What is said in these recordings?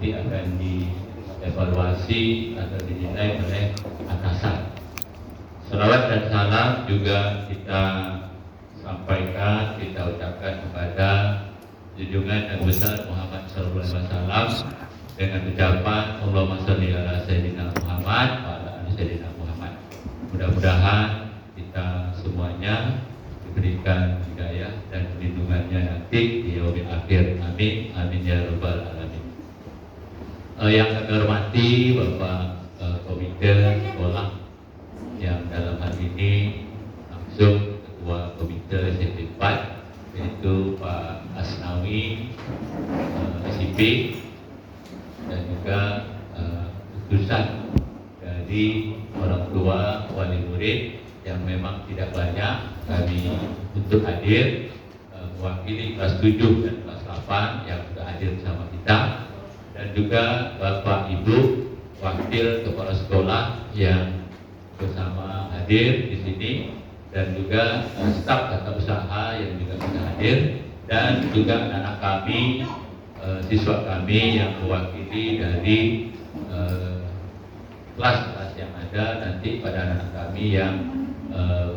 nanti akan dievaluasi atau dinilai oleh atasan. Salawat dan salam juga kita sampaikan, kita ucapkan kepada junjungan yang besar Muhammad Sallallahu Alaihi Wasallam dengan ucapan Allahumma sholli ala Sayyidina Muhammad wa ala ali Sayyidina Muhammad. Mudah-mudahan kita semuanya diberikan hidayah dan perlindungannya nanti di yaumil akhir. Amin, amin ya rabbal alamin. Yang kami hormati Bapak Komite Sekolah yang dalam hal ini langsung Ketua Komite SMP 4 yaitu Pak Asnawi SIP dan juga utusan dari orang tua wali murid yang memang tidak banyak kami untuk hadir, mewakili kelas 7 dan kelas 8 yang sudah hadir bersama kita, dan juga Bapak Ibu wakil kepala sekolah yang bersama hadir di sini, dan juga staf tata usaha yang juga sudah hadir, dan juga anak kami, siswa kami yang mewakili dari kelas-kelas yang ada nanti pada anak kami yang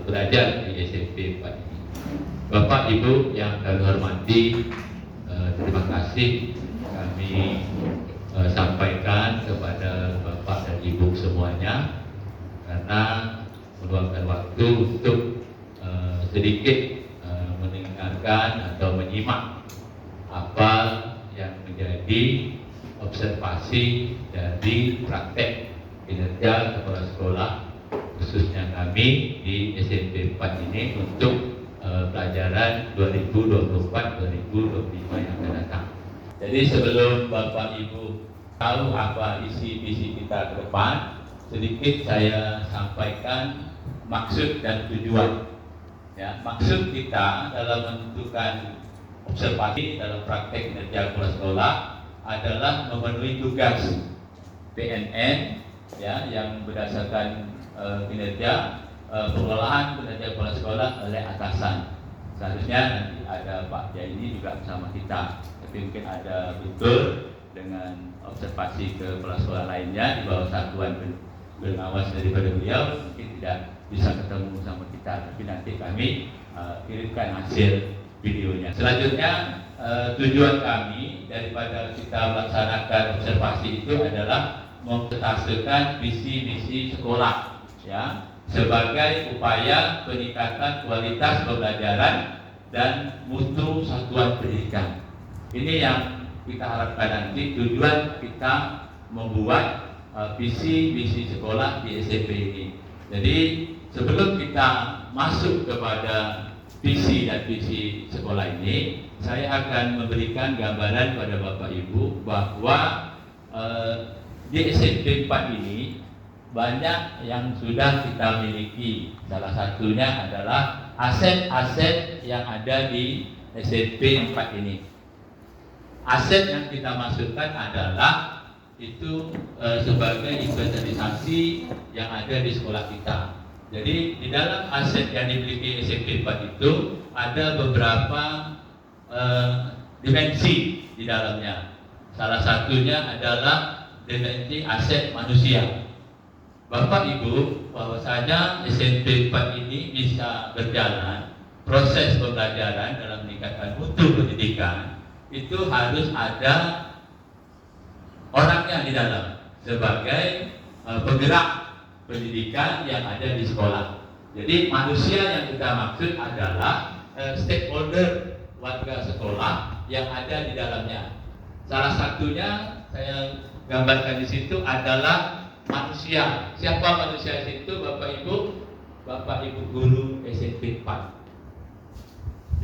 belajar di SMP 4 ini. Bapak Ibu yang kami hormati, terima kasih kami sampaikan kepada Bapak dan Ibu semuanya karena meluangkan waktu untuk sedikit mendengarkan atau menyimak apa yang menjadi observasi dari praktek kinerja kepala sekolah khususnya kami di SMP 4 ini untuk pelajaran 2024-2025 yang akan datang. Jadi sebelum Bapak Ibu tahu apa isi kita ke depan, sedikit saya sampaikan maksud dan tujuan. Ya, maksud kita dalam menentukan observasi dalam praktek kinerja kepala sekolah adalah memenuhi tugas PNN ya, yang berdasarkan kinerja pengelolaan kinerja kepala sekolah oleh atasan. Seharusnya nanti ada Pak Jaini juga bersama kita, tapi mungkin ada betul dengan observasi ke kepala sekolah lainnya di bawah satuan pengawas daripada beliau mungkin tidak bisa ketemu sama kita, tapi nanti kami kirimkan hasil videonya. Selanjutnya tujuan kami daripada kita melaksanakan observasi itu adalah mempresentasikan visi misi sekolah ya, sebagai upaya peningkatan kualitas pembelajaran dan mutu satuan pendidikan. Ini yang kita harapkan nanti, tujuan kita membuat visi misi sekolah di SMP ini. Jadi sebelum kita masuk kepada visi dan visi sekolah ini, saya akan memberikan gambaran pada Bapak Ibu bahwa di SMP 4 ini banyak yang sudah kita miliki. Salah satunya adalah aset-aset yang ada di SMP 4 ini. Aset yang kita masukkan adalah itu sebagai inventarisasi yang ada di sekolah kita. Jadi di dalam aset yang dimiliki SMP 4 itu ada beberapa dimensi di dalamnya. Salah satunya adalah dimensi aset manusia. Bapak Ibu, bahwasanya SMP 4 ini bisa berjalan, proses pembelajaran dalam meningkatkan mutu pendidikan itu harus ada orangnya di dalam sebagai penggerak pendidikan yang ada di sekolah. Jadi manusia yang kita maksud adalah stakeholder warga sekolah yang ada di dalamnya. Salah satunya saya gambarkan di situ adalah manusia. Siapa manusia itu, Bapak Ibu? Bapak Ibu guru SMP 4.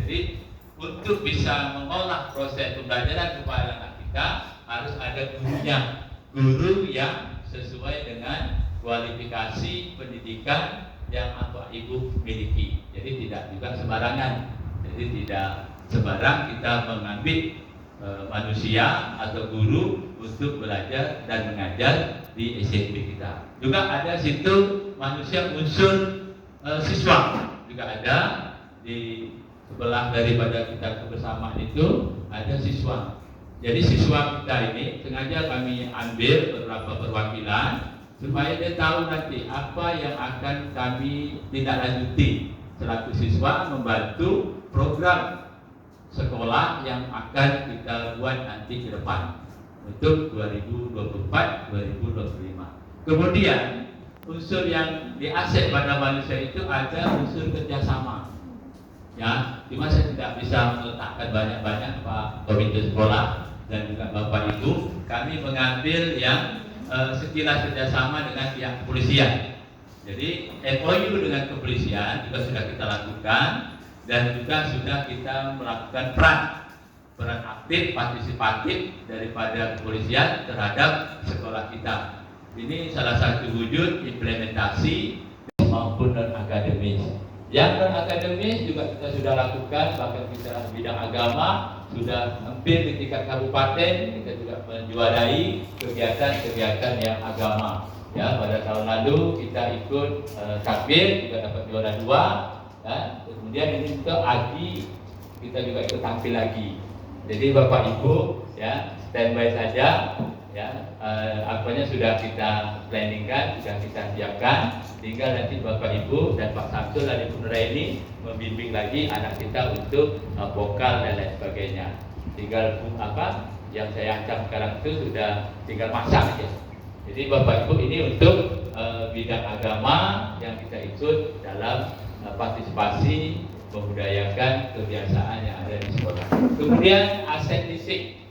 Jadi untuk bisa mengolah proses pembelajaran kepada anak kita harus ada gurunya, guru yang sesuai dengan kualifikasi pendidikan yang Bapak Ibu miliki. Jadi tidak juga sembarangan. Jadi tidak sembarang kita mengambil manusia atau guru untuk belajar dan mengajar di SMP kita. Juga ada situ manusia unsur siswa juga ada di sebelah daripada kita kebersamaan itu ada siswa. Jadi siswa kita ini sengaja kami ambil beberapa perwakilan supaya dia tahu nanti apa yang akan kami tindak lanjuti selaku siswa membantu program sekolah yang akan kita buat nanti ke depan untuk 2024-2025. Kemudian unsur yang di aset pada manusia itu ada unsur kerjasama. Ya, cuma saya tidak bisa meletakkan banyak-banyak Pak Komite Sekolah dan juga Bapak Ibu. Kami mengambil yang sekilas kerjasama dengan pihak kepolisian. Jadi MOU dengan kepolisian juga sudah kita lakukan dan juga sudah kita melakukan peran aktif, partisipatif daripada kepolisian terhadap sekolah kita. Ini salah satu wujud implementasi maupun non-akademis. Yang non-akademis juga kita sudah lakukan, bahkan kita bidang agama sudah hampir di tingkat kabupaten kita juga menjuarai kegiatan-kegiatan yang agama. Ya, pada tahun lalu kita ikut takbir juga dapat juara 2. Ya. Kemudian ini untuk Agi kita juga ikut tampil lagi. Jadi Bapak Ibu ya standby saja. Ya, apanya sudah kita planningkan, sudah kita siapkan. Tinggal nanti Bapak Ibu dan Pak Samsul dan Ibu Nuraini membimbing lagi anak kita untuk vokal dan lain sebagainya. Tinggal yang saya ancam sekarang itu sudah tinggal masak aja. Jadi Bapak Ibu ini untuk bidang agama yang kita ikut dalam partisipasi membudayakan kebiasaan yang ada di sekolah. Kemudian aset fisik.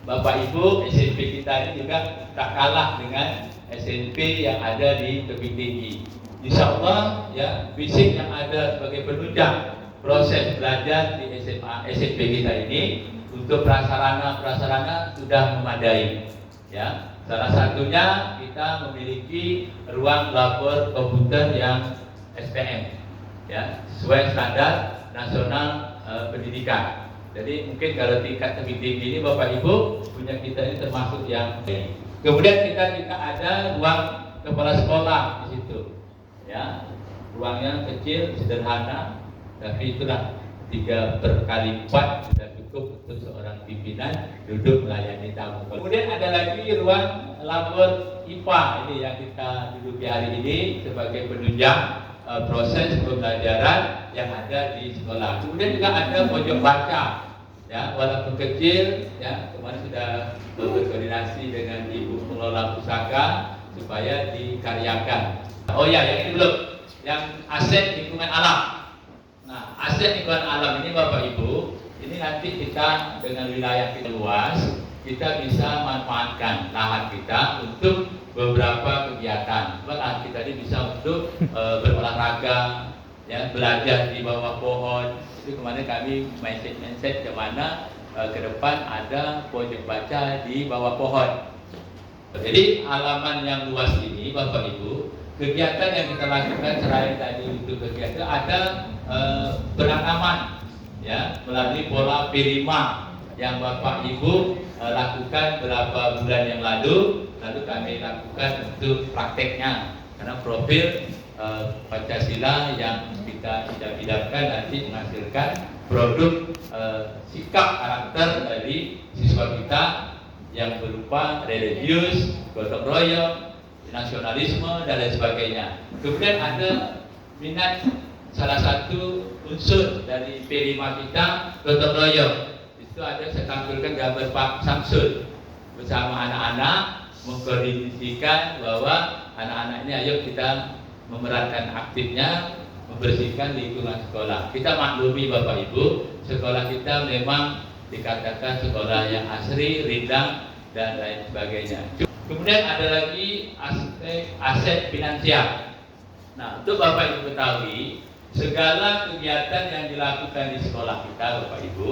Bapak Ibu, SMP kita ini juga tak kalah dengan SMP yang ada di tebing tinggi. Insya Allah ya fisik yang ada sebagai penunjang proses belajar di SMP kita ini untuk prasarana sudah memadai. Ya, salah satunya kita memiliki ruang labor komputer yang SPM, ya sesuai standar nasional pendidikan. Jadi mungkin kalau tingkat tebing tinggi ini Bapak Ibu punya kita ini termasuk yang ini. Kemudian kita juga ada ruang kepala sekolah di situ. Ya, ruangnya kecil, sederhana, tapi itulah 3x4 sudah cukup untuk seorang pimpinan duduk melayani tamu. Kemudian ada lagi ruang labor IPA ini yang kita duduki hari ini sebagai penunjang proses pembelajaran yang ada di sekolah. Kemudian juga ada pojok baca, ya walaupun kecil, ya kemarin sudah berkoordinasi dengan Ibu Pengelola Pusaka supaya dikaryakan. Oh ya, yang ini belum, yang aset lingkungan alam. Nah, aset lingkungan alam ini Bapak Ibu, ini nanti kita dengan wilayah kita luas, kita bisa manfaatkan lahan kita untuk beberapa kegiatan. Lahan kita ini bisa untuk berolahraga, ya belajar di bawah pohon. Itu kemarin kami mindset ke mana ke depan ada pojok baca di bawah pohon. Jadi halaman yang luas ini Bapak Ibu, kegiatan yang kita lakukan selain tadi untuk kegiatan ada penanaman, ya melalui pola P5 yang Bapak Ibu lakukan beberapa bulan yang lalu kami lakukan untuk prakteknya karena profil Pancasila yang kita idam-idamkan nanti menghasilkan produk sikap karakter dari siswa kita yang berupa religius, gotong royong, nasionalisme dan lain sebagainya. Kemudian ada minat salah satu unsur dari P5 kita gotong royong. Itu ada saya tampilkan gambar Pak Samsul bersama anak-anak mengkoordinasikan bahwa anak-anak ini ayo kita memerankan aktifnya membersihkan lingkungan sekolah. Kita maklumi Bapak Ibu, sekolah kita memang dikatakan sekolah yang asri, rindang dan lain sebagainya. Kemudian ada lagi aset finansial. Nah, untuk Bapak Ibu ketahui, segala kegiatan yang dilakukan di sekolah kita Bapak Ibu,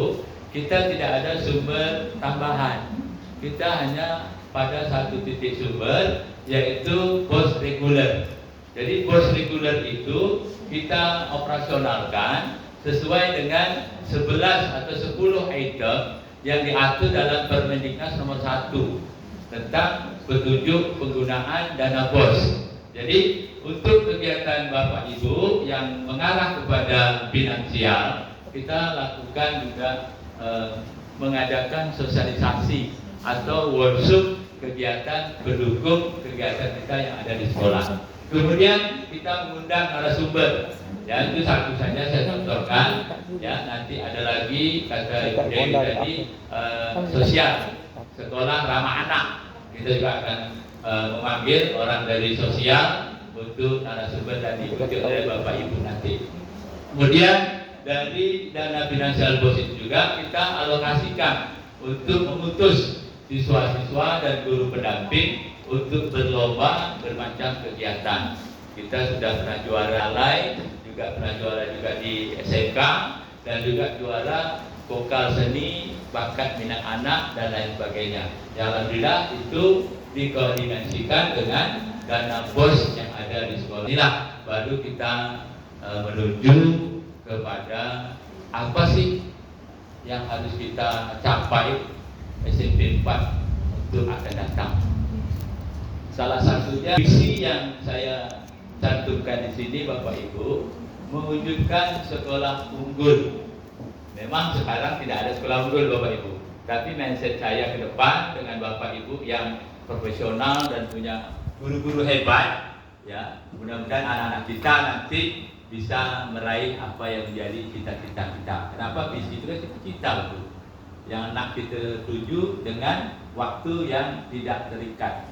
kita tidak ada sumber tambahan. Kita hanya pada satu titik sumber, yaitu bos reguler. Jadi bos reguler itu kita operasionalkan sesuai dengan 11 atau 10 item yang diatur dalam Permendiknas nomor 1 tentang petunjuk penggunaan dana bos. Jadi untuk kegiatan Bapak Ibu yang mengarah kepada finansial, kita lakukan juga mengadakan sosialisasi atau workshop kegiatan pendukung kegiatan kita yang ada di sekolah. Kemudian kita mengundang narasumber, ya itu satu saja saya contohkan. Ya nanti ada lagi kata Ibu Dewi tadi sosial, sekolah ramah anak. Kita juga akan memanggil orang dari sosial untuk narasumber dan diikuti oleh Bapak Ibu nanti. Kemudian dari dana finansial BOS itu juga kita alokasikan untuk memutus siswa-siswa dan guru pendamping untuk berlomba bermacam kegiatan. Kita sudah pernah juara lain, juga pernah juara juga di SMK, dan juga juara vokal seni, bakat minat anak dan lain sebagainya. Ya, alhamdulillah itu dikoordinasikan dengan dana BOS yang ada di sekolah. Inilah baru kita menuju kepada apa sih yang harus kita capai SMP 4 untuk akan datang. Salah satunya visi yang saya cantumkan di sini Bapak Ibu, mewujudkan sekolah unggul. Memang sekarang tidak ada sekolah unggul Bapak Ibu, tapi mindset saya ke depan dengan Bapak Ibu yang profesional dan punya guru-guru hebat, ya mudah-mudahan anak-anak kita nanti bisa meraih apa yang menjadi cita-cita kita. Kenapa? Visi itu kan cita-cita itu yang anak kita tuju dengan waktu yang tidak terikat,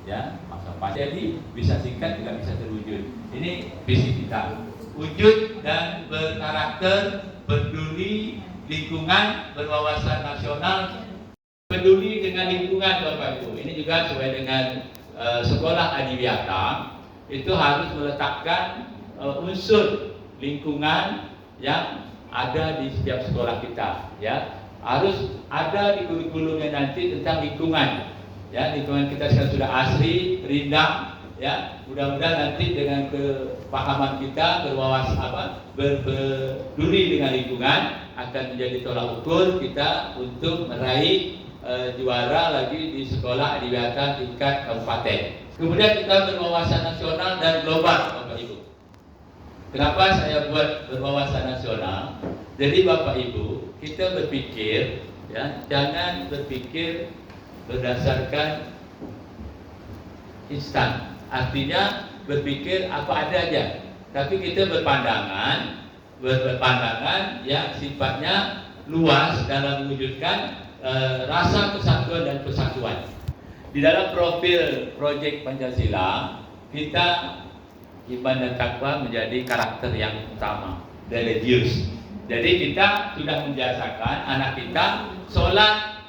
ya masa panjang, jadi bisa singkat juga bisa terwujud. Ini visi kita, wujud dan berkarakter, peduli lingkungan, berwawasan nasional, peduli dengan lingkungan Bapak Ibu. Ini juga sesuai dengan sekolah adiwiyata, itu harus meletakkan unsur lingkungan yang ada di setiap sekolah kita, ya harus ada di kurikulumnya nanti tentang lingkungan, ya lingkungan kita sekarang sudah asri, rindang, ya mudah-mudahan nanti dengan kepahaman kita berpeduli dengan lingkungan akan menjadi tolak ukur kita untuk meraih juara lagi di sekolah adiwiyata tingkat kabupaten. Kemudian kita berwawasan nasional dan global Bapak Ibu. Kenapa saya buat berwawasan nasional? Jadi Bapak Ibu, kita berpikir, ya jangan berpikir berdasarkan instan. Artinya berpikir apa ada aja. Tapi kita berpandangan yang sifatnya luas dalam mewujudkan rasa kesatuan dan persatuan. Di dalam profil proyek Pancasila, kita iman dan takwa menjadi karakter yang utama, religius. Jadi kita sudah membiasakan anak kita sholat,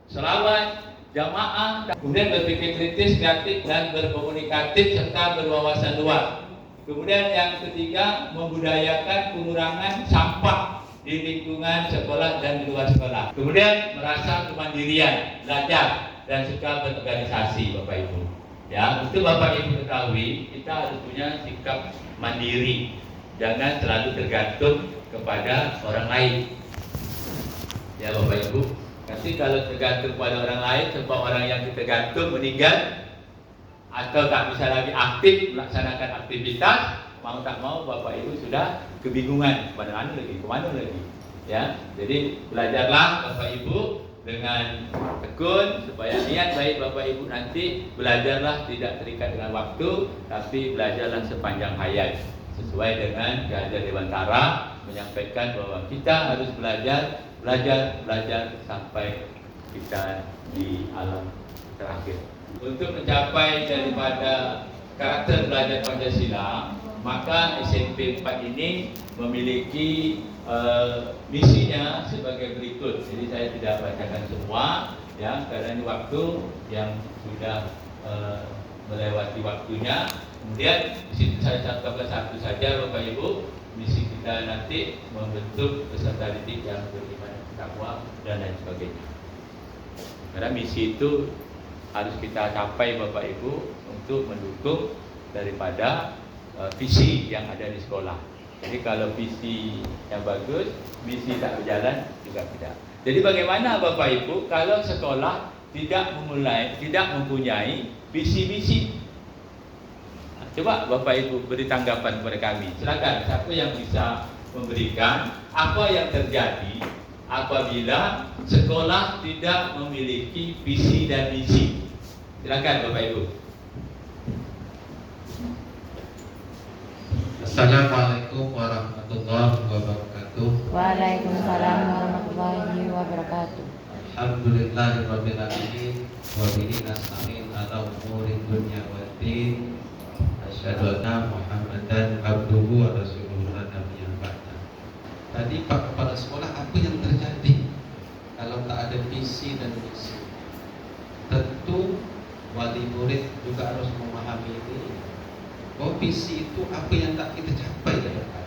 selawat, jamaah, kemudian berpikir kritis, kreatif, dan berkomunikatif serta berwawasan luas. Kemudian yang ketiga, membudayakan pengurangan sampah di lingkungan sekolah dan di luar sekolah. Kemudian merasa kemandirian, belajar, dan suka berorganisasi Bapak Ibu. Ya, untuk Bapak Ibu ketahui, kita harus punya sikap mandiri. Jangan terlalu tergantung kepada orang lain. Ya Bapak Ibu, nanti kalau tergantung pada orang lain, sebab orang yang kita gantung meninggal atau tak bisa lagi aktif melaksanakan aktivitas, mau tak mau Bapak Ibu sudah kebingungan kemana lagi. Ya, jadi belajarlah Bapak Ibu dengan tekun supaya niat baik Bapak Ibu nanti belajarlah tidak terikat dengan waktu, tapi belajarlah sepanjang hayat sesuai dengan keadaan Dewantara menyampaikan bahwa kita harus belajar sampai kita di alam terakhir. Untuk mencapai daripada karakter belajar Pancasila, maka SMP 4 ini memiliki misinya sebagai berikut. Jadi saya tidak bacakan semua, ya karena ini waktu yang sudah melewati waktunya. Kemudian di situ saya catatkan satu saja Bapak Ibu, misi kita nanti membentuk peserta didik yang beriman takwa dan lain sebagainya. Karena misi itu harus kita capai Bapak Ibu untuk mendukung daripada visi yang ada di sekolah. Jadi kalau visi yang bagus, misi tak berjalan juga tidak. Jadi bagaimana Bapak Ibu kalau sekolah tidak mempunyai visi-misi? Coba Bapak Ibu beri tanggapan kepada kami. Silakan, siapa yang bisa memberikan apa yang terjadi apabila sekolah tidak memiliki visi dan misi. Silakan Bapak Ibu. Assalamualaikum warahmatullahi wabarakatuh. Waalaikumsalam warahmatullahi wabarakatuh. Alhamdulillahirabbil alamin wa bihi nasta'in ala umuri dunya waddin. Asyhadu anna Muhammadan abduhu wa rasuluhu la nabiyya ba'da. Tadi Pak Kepala Sekolah, apa yang terjadi kalau tak ada visi dan misi? Tentu wali murid juga harus memahami ini. Oh, visi itu apa yang tak kita capai ke depan,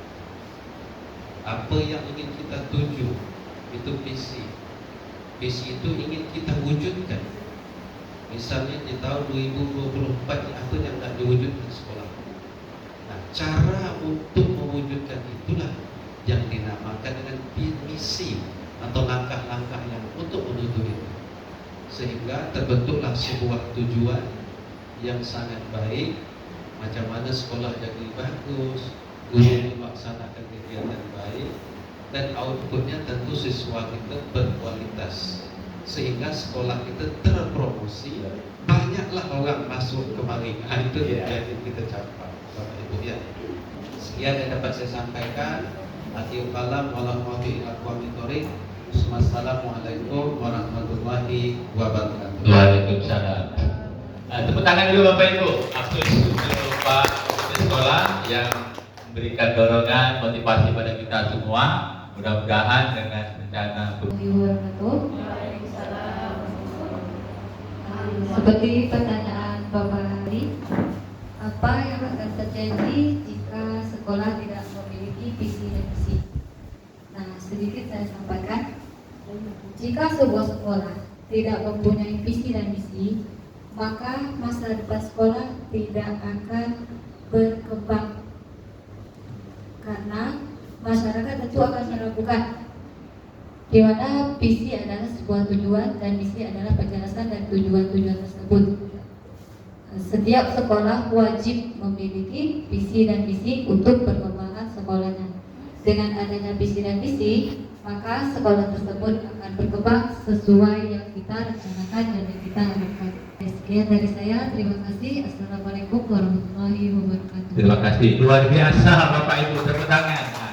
apa yang ingin kita tuju, itu visi. Visi itu ingin kita wujudkan. Misalnya di tahun 2024 apa yang nak diwujudkan sekolah. Nah, cara untuk mewujudkan itulah yang dinamakan dengan misi atau langkah-langkah yang untuk menuju itu, sehingga terbentuklah sebuah tujuan yang sangat baik. Macam mana sekolah jadi bagus, guru melaksanakan kegiatan baik, dan outputnya tentu siswa kita berkualitas, sehingga sekolah kita terpromosi, banyaklah orang masuk kemari. Itu yang kita capai, Bapak Ibu ya. Sekian yang dapat saya sampaikan. Akhirul kalam, warahmatullahi wabarakatuh. Wassalamualaikum warahmatullahi wabarakatuh. Waalaikumsalam. Tepuk tangan dulu Bapak Ibu. Aplaus untuk Pak Sekolah yang memberikan dorongan, motivasi pada kita semua. Mudah-mudahan dengan rencana Seperti pertanyaan Bapak tadi, apa yang akan terjadi jika sekolah tidak memiliki visi dan misi? Nah, sedikit saya sampaikan. Jika sebuah sekolah tidak mempunyai visi dan misi, maka masa depan sekolah tidak akan berkembang, karena masyarakat tentu akan meragukan, di mana visi adalah sebuah tujuan dan misi adalah penjelasan dan tujuan-tujuan tersebut. Setiap sekolah wajib memiliki visi dan misi untuk perkembangan sekolahnya. Dengan adanya visi dan misi, maka sekolah tersebut akan berkembang sesuai yang kita rencanakan dan yang kita harapkan. Sekian dari saya, terima kasih. Assalamualaikum warahmatullahi wabarakatuh. Terima kasih, luar biasa Bapak Ibu, tepuk tangan. Nah,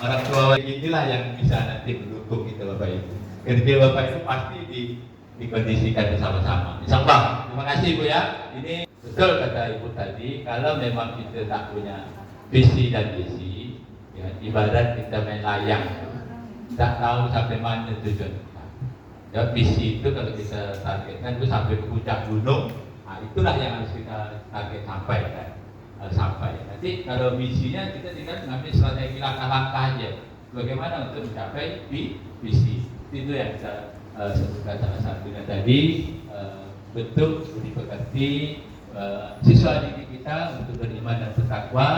orang tua inilah yang bisa nanti mendukung kita Bapak Ibu. Kerja Bapak Ibu pasti dikondisikan bersama-sama. Insyaallah. Terima kasih Ibu ya. Ini betul kata Ibu tadi, kalau memang kita tak punya visi dan misi, ya, ibarat kita main layang, tak tahu sampai mana tujuan kita. Ya, visi itu kalau kita targetkan itu sampai ke puncak gunung, nah, itulah yang harus kita target sampai kan. Sampai. Nanti kalau misinya kita tinggal mengambil strategi langkah-langkah aja. Bagaimana untuk mencapai visi? Itu yang kita sebutkan salah satunya tadi, bentuk budi pekerti siswa didik kita untuk beriman dan bertakwa,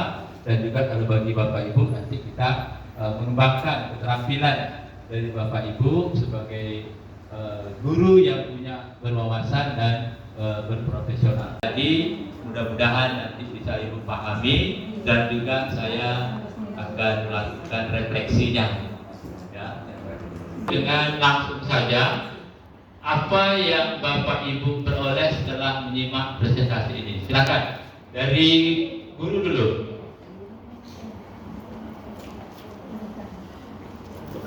dan juga kalau bagi Bapak Ibu nanti kita mengembangkan keterampilan dari Bapak Ibu sebagai guru yang punya berwawasan dan berprofesional. Jadi mudah-mudahan nanti bisa Ibu pahami, dan juga saya akan melakukan refleksinya. Ya. Dengan langsung saja, apa yang Bapak Ibu peroleh setelah menyimak presentasi ini? Silakan dari guru dulu.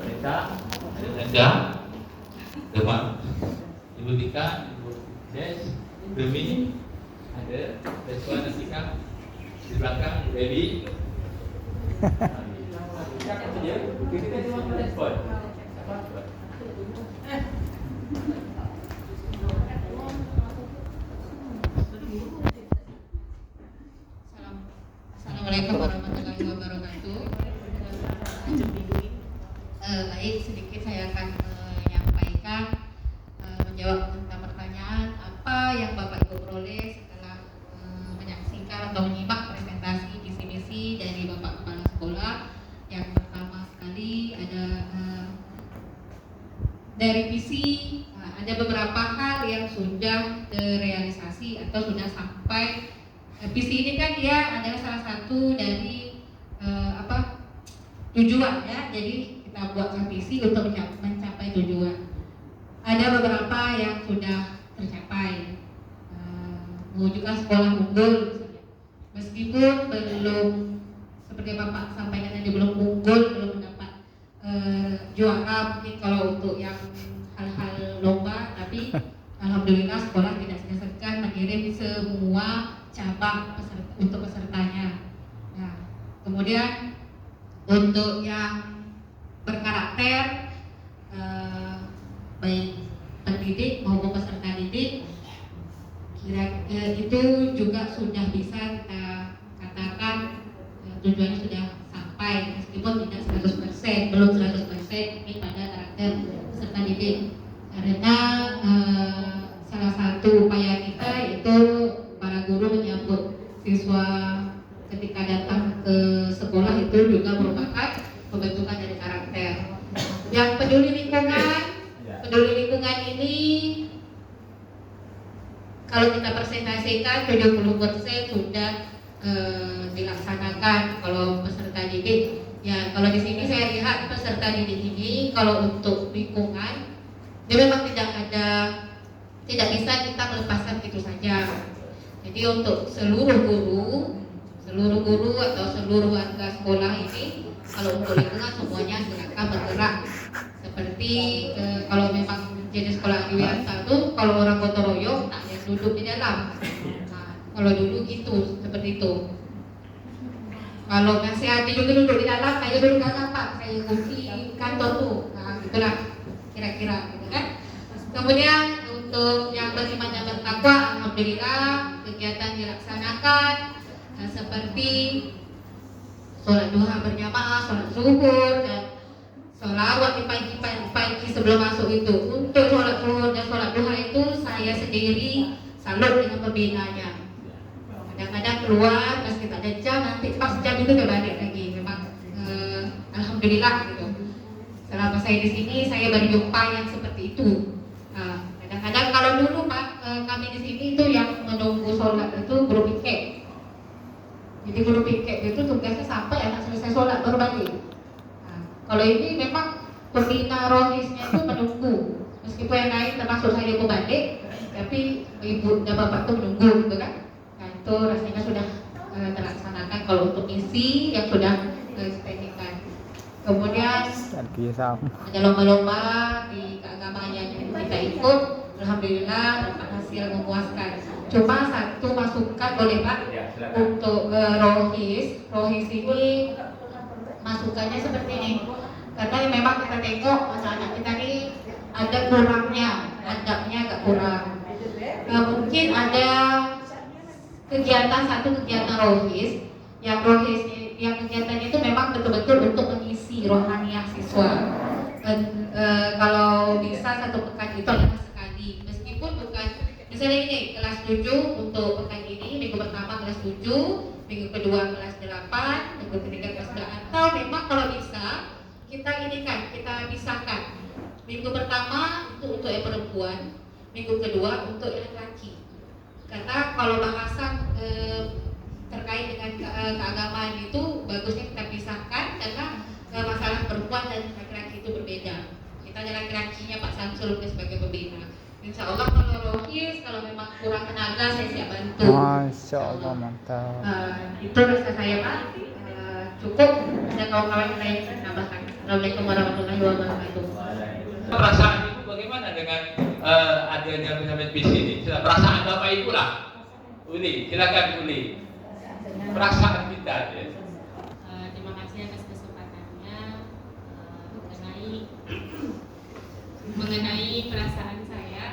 Mereka ada Anda, Demam, Ibu Tika, Ibu Des, Demi, ada Deswan Tika di belakang, Ibu Dewi. Siapa saja? Kita cuma merespon. Assalamualaikum warahmatullahi wabarakatuh. Baik, sedikit saya akan menyampaikan, menjawab tentang pertanyaan apa yang Bapak Ibu peroleh setelah menyaksikan atau menyimak presentasi visi misi dari Bapak Kepala Sekolah. Yang pertama sekali ada dari visi, ada beberapa hal yang sudah terrealisasi atau sudah sampai. Visi ini kan dia adalah salah satu dari tujuan ya. Jadi kita kita buatkan visi untuk mencapai tujuan. Ada beberapa yang sudah tercapai, mewujudkan sekolah unggul misalnya. Meskipun belum seperti Bapak sampaikan tadi, belum unggul, belum mendapat juara mungkin kalau untuk yang hal-hal lomba, tapi alhamdulillah sekolah tidak segan-segan mengirim semua cabang untuk pesertanya. Nah, kemudian untuk yang berkarakter, baik pendidik maupun peserta didik, itu juga sudah bisa kita katakan tujuannya sudah sampai, meskipun tidak 100%, belum 100% mungkin pada karakter peserta didik. Karena salah satu upaya kita yaitu para guru menyambut siswa ketika datang ke sekolah itu juga merupakan pembentukan dari karakter. Yang peduli lingkungan ini kalau kita presentasikan 70% sudah dilaksanakan kalau peserta didik. Ya, kalau di sini saya lihat peserta didik ini kalau untuk lingkungan dia memang tidak bisa kita melepaskan gitu saja. Jadi untuk seluruh guru atau seluruh warga sekolah ini, kalau untuk lingkungan semuanya silakan bergerak. Seperti kalau memang jadi sekolah Adiwiata itu, kalau orang gotong royong tak ada duduk di dalam. Nah, kalau dulu gitu, seperti itu. Kalau masih ada juga duduk di dalam, saya dulu nggak dapat, saya kunci kantor tuh. Nah, itulah kira-kira, gitu kan. Kemudian untuk yang beriman dan bertakwa, alhamdulillah kegiatan dilaksanakan seperti sholat duha berjamaah, sholat zuhur, dan sholawat di pagi sebelum masuk itu. Untuk sholat zuhur dan sholat duha itu saya sendiri salut dengan pembinanya. Kadang-kadang keluar meski tak ada jam, nanti pas jam itu udah balik lagi. Memang alhamdulillah gitu. Selama saya di sini saya berjumpa yang seperti itu. Kadang-kadang kalau dulu Pak, kami di sini itu yang menunggu sholat itu guru piket. Jadi guru piket itu tugasnya sampai anak selesai sholat baru balik. Kalau ini memang pembina rohisnya itu menunggu, meskipun yang lain termasuk saya pun balik, tapi ibu dan bapak itu menunggu gitu kan. Nah itu rasanya sudah terlaksanakan kalau untuk misi yang sudah disediakan. Kemudian ada lomba-lomba di keagamaan yang kita ikut, alhamdulillah dapat hasil memuaskan. Cuma satu masukan boleh Pak untuk rohis ini masukannya seperti ini. Karena memang kita tengok anak-anak kita ini ada kurangnya, adabnya agak kurang. Mungkin ada satu kegiatan rohis yang kegiatannya itu memang betul-betul untuk mengisi rohaniah siswa. Kalau bisa satu pekan itu adalah sekali, meskipun bukan misalnya ini kelas 7 untuk pekan ini, minggu pertama kelas 7, minggu kedua kelas 8, minggu ketiga kelas 9, atau memang kalau bisa kita pisahkan. Minggu pertama itu untuk yang perempuan, minggu kedua untuk yang laki. Karena kalau bahasan terkait dengan keagamaan itu bagusnya kita pisahkan, karena masalah perempuan dan laki-laki itu berbeda. Kita ada laki-lakinya Pak Samsul sebagai pembina. Insya Allah kalau rohis, kalau memang kurang tenaga saya siap bantu. Masya Allah, mantap. Itu rasa saya Pak. Cukup. Ada kawan-kawan yang lain yang saya tambahkan. Assalamualaikum warahmatullahi wabarakatuh. Perasaan Ibu bagaimana dengan adanya penyampaian visi ini? Perasaan Bapak Ibu lah. Uli, silakan Uli. Perasaan kita ya. Terima kasih atas kesempatannya mengenai perasaan saya.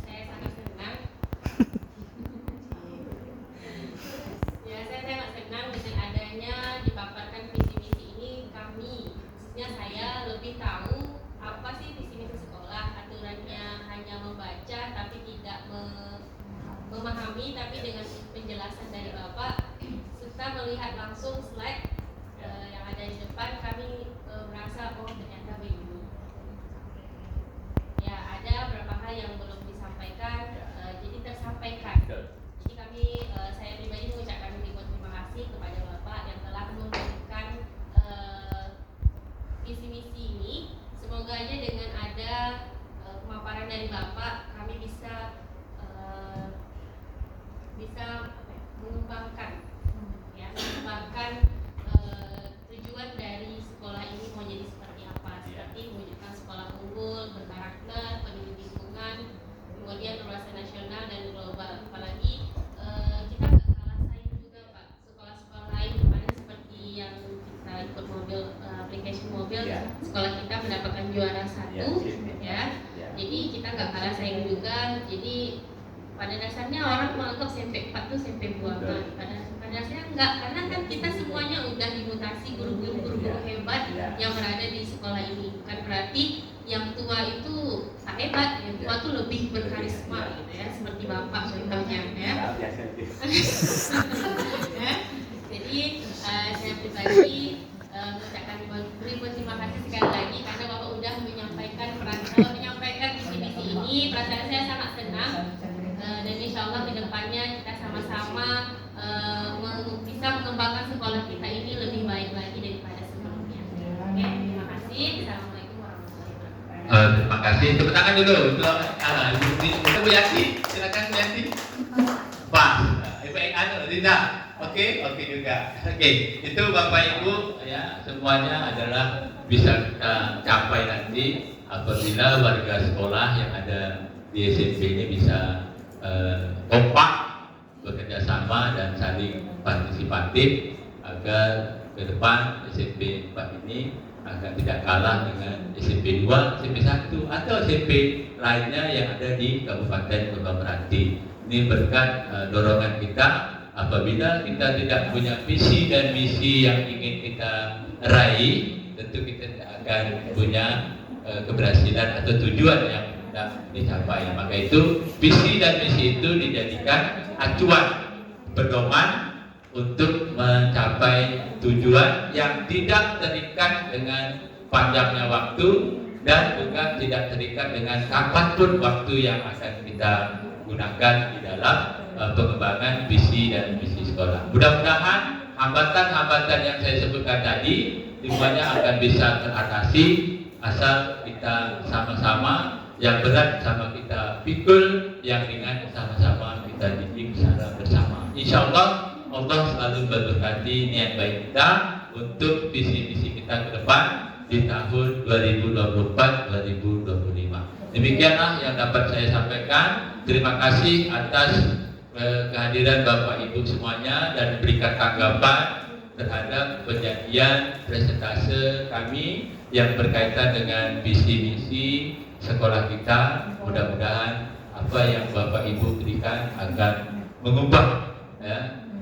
Saya sangat senang. Ya, saya sangat senang dengan adanya dipaparkan visi-misi ini. Khususnya saya lebih tahu apa sih visi-misi sekolah. Aturannya hanya membaca tapi tidak memahami, tapi dengan penjelasan dari Bapak serta melihat langsung slide yang ada di depan, kami merasa oh ternyata begitu. Ya, ada beberapa hal yang belum disampaikan, jadi tersampaikan. Jadi saya pribadi mengucapkan ribuan terima kasih kepada Bapak yang telah memberikan Jadi pada dasarnya orang menganggap SMP 4 itu SMP buangan. Pada dasarnya enggak, karena kan kita semuanya udah dimutasi guru-guru hebat yang berada di sekolah ini. Bukan berarti yang tua itu tak hebat, yang tua itu lebih berkarisma gitu ya, seperti bapak contohnya ya. Ya. Jadi saya pribadi mengucapkan terima kasih sekali lagi karena bapak udah menyampaikan visi-misi ini. Perasaan saya sangat senang dan insya Allah kedepannya kita sama-sama bisa mengembangkan sekolah kita ini lebih baik lagi daripada sebelumnya. Oke, terima kasih. Assalamualaikum warahmatullahi wabarakatuh. Terima kasih. Tepuk tangan dulu untuk Ibu Bu Yanti. Silakan Bu Yanti. Pas. Ibu Anu Rina. Oke juga. Oke, itu Bapak Ibu ya semuanya adalah bisa kita capai nanti apabila warga sekolah yang ada di SMP ini bisa kompak, bekerja sama dan saling partisipatif agar ke depan SMP 4 ini agar tidak kalah dengan SMP 2, SMP 1 atau SMP lainnya yang ada di Kabupaten Kota Meranti. Ini berkat dorongan kita. Apabila kita tidak punya visi dan misi yang ingin kita raih, tentu kita tidak akan punya keberhasilan atau tujuan yang tidak dicapai. Maka itu visi dan misi itu dijadikan acuan pedoman untuk mencapai tujuan yang tidak terikat dengan panjangnya waktu dan juga tidak terikat dengan kapanpun waktu yang akan kita gunakan di dalam pengembangan visi dan misi sekolah. Mudah-mudahan hambatan-hambatan yang saya sebutkan tadi semuanya akan bisa teratasi asal kita sama-sama, yang berat sama kita pikul, yang ringan sama-sama kita didik secara bersama. Insya Allah selalu memberkati niat baik kita untuk visi-misi kita ke depan di tahun 2024-2025. Demikianlah yang dapat saya sampaikan. Terima kasih atas kehadiran Bapak Ibu semuanya dan berikan tanggapan terhadap penyajian presentase kami yang berkaitan dengan visi misi sekolah kita. Mudah-mudahan apa yang Bapak Ibu berikan akan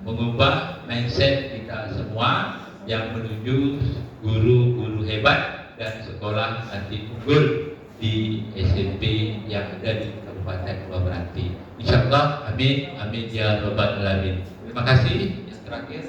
mengubah mindset kita semua yang menuju guru-guru hebat dan sekolah anti unggul di SMP yang ada di Kabupaten Kota Meranti. Insyaallah, amin, amin ya rabbal alamin. Terima kasih. Yang terakhir,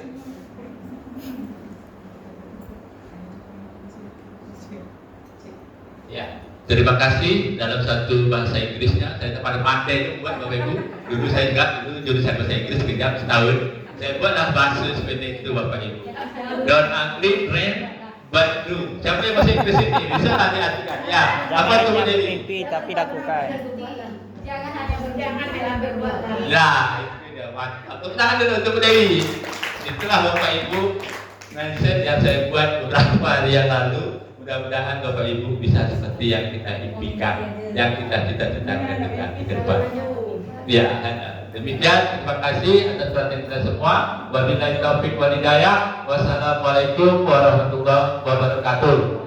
ya, terima kasih. Dalam satu bahasa Inggrisnya, saya paling pandai itu buat Bapak Ibu. Dulu saya enggak, dulu jurusan bahasa Inggris sekejap setahun. Saya buatlah bahasa seperti itu Bapak Ibu. Don't angry, rain, but do. Siapa yang bahasa Inggris ini? Bisa nanti artikan. Ya, apa itu menjadi? Mimpi tapi lakukan. Jangan hanya berbuat. Nah, itu dia. Mantap. Tepuk tangan dulu untuk Bu Dewi. Itulah Bapak Ibu mindset yang saya buat beberapa hari yang lalu. Mudah-mudahan Bapak Ibu bisa seperti yang kita impikan, yang kita cita-citakan ke depan. Ya, demikian. Terima kasih atas perhatian kita semua. Wabillahi taufiq wal hidayah. Wassalamualaikum warahmatullahi wabarakatuh.